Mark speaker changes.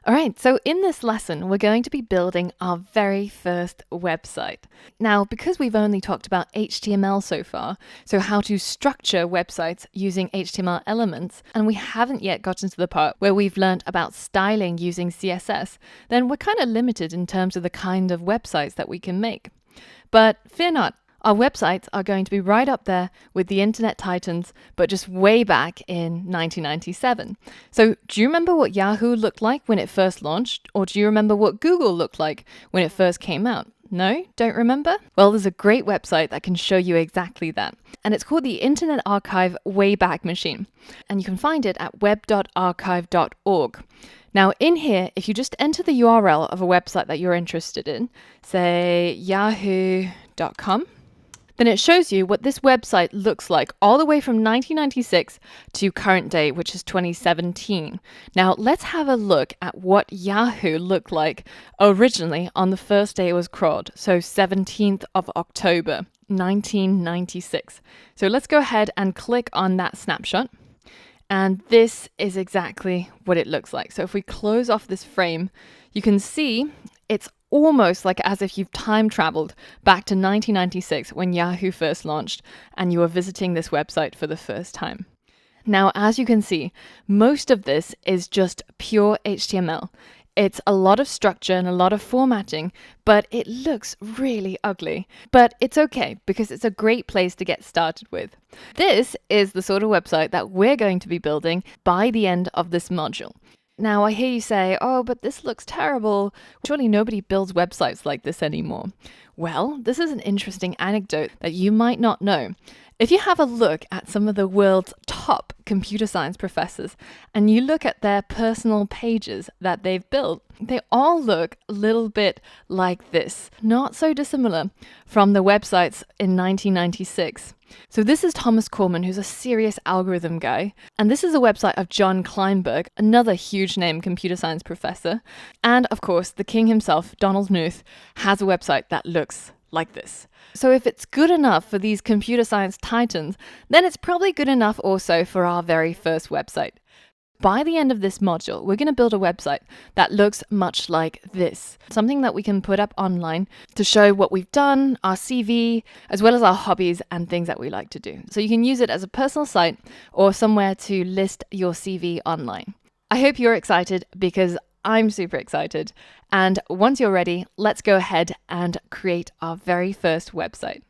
Speaker 1: All right, so in this lesson, we're going to be building our very first website. Now, because we've only talked about HTML so far, so how to structure websites using HTML elements, and we haven't yet gotten to the part where we've learned about styling using CSS, then we're kind of limited in terms of the kind of websites that we can make. But fear not. Our websites are going to be right up there with the internet titans, but just way back in 1997. So do you remember what Yahoo looked like when it first launched? Or do you remember what Google looked like when it first came out? No? Don't remember? Well, there's a great website that can show you exactly that. And it's called the Internet Archive Wayback Machine. And you can find it at web.archive.org. Now in here, if you just enter the URL of a website that you're interested in, say yahoo.com, then it shows you what this website looks like all the way from 1996 to current day, which is 2017. Now let's have a look at what Yahoo looked like originally on the first day it was crawled, so 17th of October, 1996. So let's go ahead and click on that snapshot. And this is exactly what it looks like. So if we close off this frame, you can see it's almost like as if you've time traveled back to 1996 when Yahoo first launched and you were visiting this website for the first time. Now, as you can see, most of this is just pure HTML. It's a lot of structure and a lot of formatting, but it looks really ugly. But it's okay because it's a great place to get started with. This is the sort of website that we're going to be building by the end of this module. Now, I hear you say, oh, but this looks terrible. Surely nobody builds websites like this anymore. Well, this is an interesting anecdote that you might not know. If you have a look at some of the world's top computer science professors and you look at their personal pages that they've built, they all look a little bit like this, not so dissimilar from the websites in 1996. So this is Thomas Corman, who's a serious algorithm guy. And this is a website of John Kleinberg, another huge name computer science professor. And of course, the king himself, Donald Knuth, has a website that looks like this. So if it's good enough for these computer science titans, then it's probably good enough also for our very first website. By the end of this module, we're going to build a website that looks much like this. Something that we can put up online to show what we've done, our CV, as well as our hobbies and things that we like to do. So you can use it as a personal site or somewhere to list your CV online. I hope you're excited because I'm super excited. And once you're ready, let's go ahead and create our very first website.